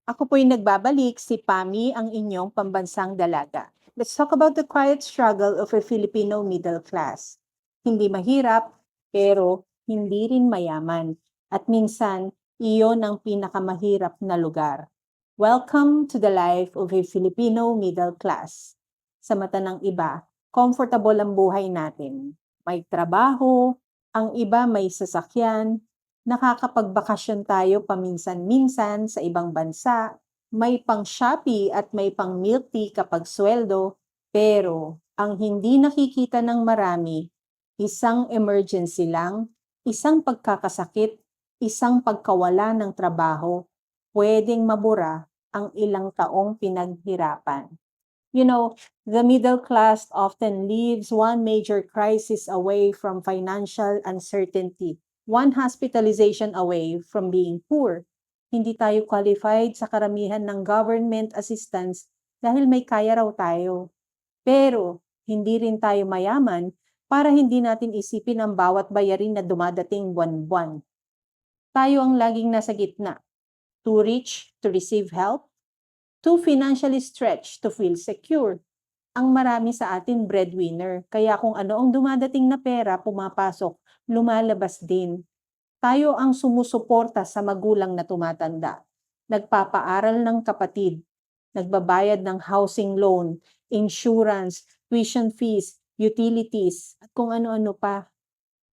Ako po'y nagbabalik, si Pami ang inyong pambansang dalaga. Let's talk about the quiet struggle of a Filipino middle class. Hindi mahirap, pero hindi rin mayaman. At minsan, iyon ang pinakamahirap na lugar. Welcome to the life of a Filipino middle class. Sa mata ng iba, comfortable ang buhay natin. May trabaho, ang iba may sasakyan, nakakapagbakasyon tayo paminsan-minsan sa ibang bansa, may pang-Shopee at may pang-milk tea kapag sweldo, pero ang hindi nakikita ng marami, isang emergency lang, isang pagkakasakit, isang pagkawala ng trabaho, pwedeng mabura ang ilang taong pinaghirapan. You know, the middle class often lives one major crisis away from financial uncertainty, one hospitalization away from being poor. Hindi tayo qualified sa karamihan ng government assistance dahil may kaya raw tayo. Pero hindi rin tayo mayaman para hindi natin isipin ang bawat bayarin na dumadating buwan-buwan. Tayo ang laging nasa gitna, too rich to receive help, too financially stretched to feel secure. Ang marami sa atin breadwinner, kaya kung ano ang dumadating na pera pumapasok, lumalabas din. Tayo ang sumusuporta sa magulang na tumatanda, nagpapaaral ng kapatid, nagbabayad ng housing loan, insurance, tuition fees, utilities, at kung ano-ano pa.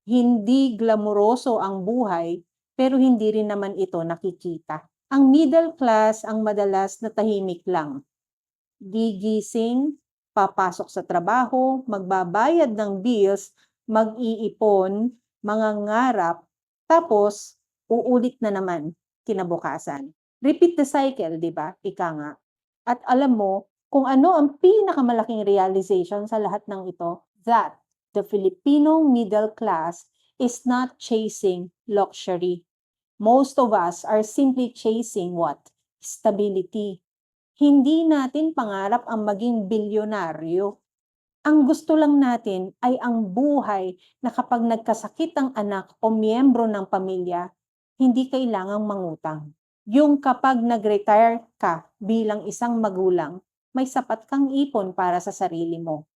Hindi glamoroso ang buhay, pero hindi rin naman ito nakikita. Ang middle class ang madalas na tahimik lang. Gigising, papasok sa trabaho, magbabayad ng bills, mag-iipon, mangangarap, tapos uulit na naman kinabukasan. Repeat the cycle, di ba? Ika nga. At alam mo kung ano ang pinakamalaking realization sa lahat ng ito? That the Filipino middle class is not chasing luxury. Most of us are simply chasing what? Stability. Hindi natin pangarap ang maging bilyonaryo. Ang gusto lang natin ay ang buhay na kapag nagkasakit ang anak o miyembro ng pamilya, hindi kailangang mangutang. Yung kapag nag-retire ka bilang isang magulang, may sapat kang ipon para sa sarili mo.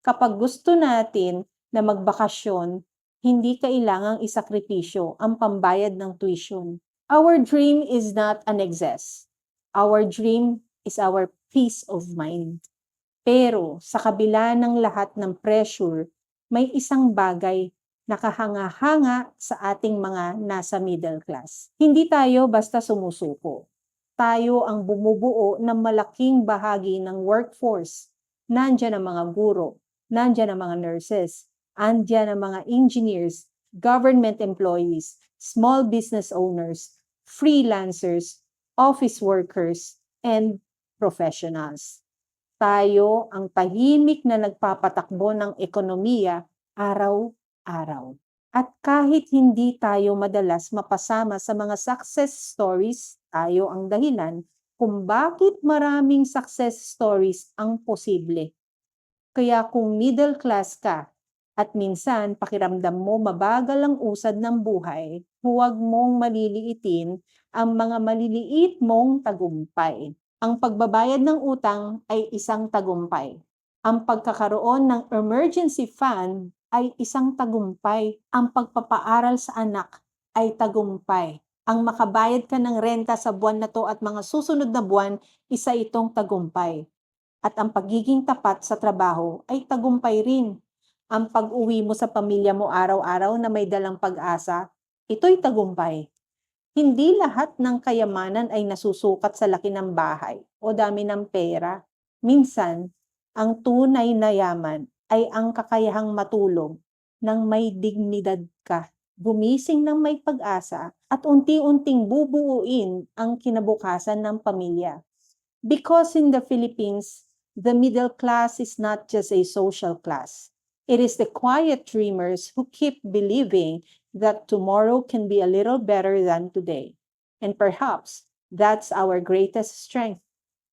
Kapag gusto natin na magbakasyon, hindi kailangang isakripisyo ang pambayad ng tuition. Our dream is not an excess. Our dream is our peace of mind. Pero sa kabila ng lahat ng pressure, may isang bagay na kahanga-hanga sa ating mga nasa middle class. Hindi tayo basta sumusuko. Tayo ang bumubuo ng malaking bahagi ng workforce. Nandiyan ang mga guro, nandiyan ang mga nurses, andyan ang mga engineers, government employees, small business owners, freelancers, office workers, and professionals. Tayo ang tahimik na nagpapatakbo ng ekonomiya araw-araw. At kahit hindi tayo madalas mapasama sa mga success stories, tayo ang dahilan kung bakit maraming success stories ang posible. Kaya kung middle class ka at minsan pakiramdam mo mabagal ang usad ng buhay, huwag mong maliliitin ang mga maliliit mong tagumpay. Ang pagbabayad ng utang ay isang tagumpay. Ang pagkakaroon ng emergency fund ay isang tagumpay. Ang pagpapaaral sa anak ay tagumpay. Ang makabayad ka ng renta sa buwan na to at mga susunod na buwan, isa itong tagumpay. At ang pagiging tapat sa trabaho ay tagumpay rin. Ang pag-uwi mo sa pamilya mo araw-araw na may dalang pag-asa, ito'y tagumpay. Hindi lahat ng kayamanan ay nasusukat sa laki ng bahay o dami ng pera. Minsan, ang tunay na yaman ay ang kakayahang matulog nang may dignidad ka, gumising ng may pag-asa at unti-unting bubuuin ang kinabukasan ng pamilya. Because in the Philippines, the middle class is not just a social class. It is the quiet dreamers who keep believing that tomorrow can be a little better than today. And perhaps that's our greatest strength.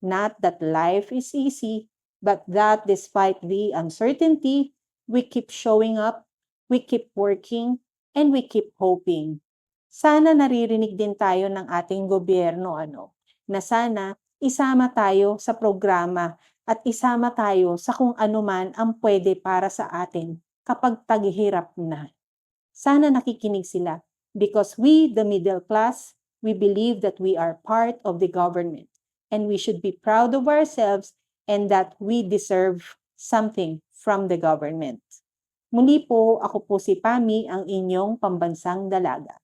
Not that life is easy, but that despite the uncertainty, we keep showing up, we keep working, and we keep hoping. Sana naririnig din tayo ng ating gobyerno, na sana isama tayo sa programa at isama tayo sa kung ano man ang pwede para sa atin kapag taghihirap na. Sana nakikinig sila because we, the middle class, we believe that we are part of the government and we should be proud of ourselves and that we deserve something from the government. Muli po, ako po si Pami, ang inyong pambansang dalaga.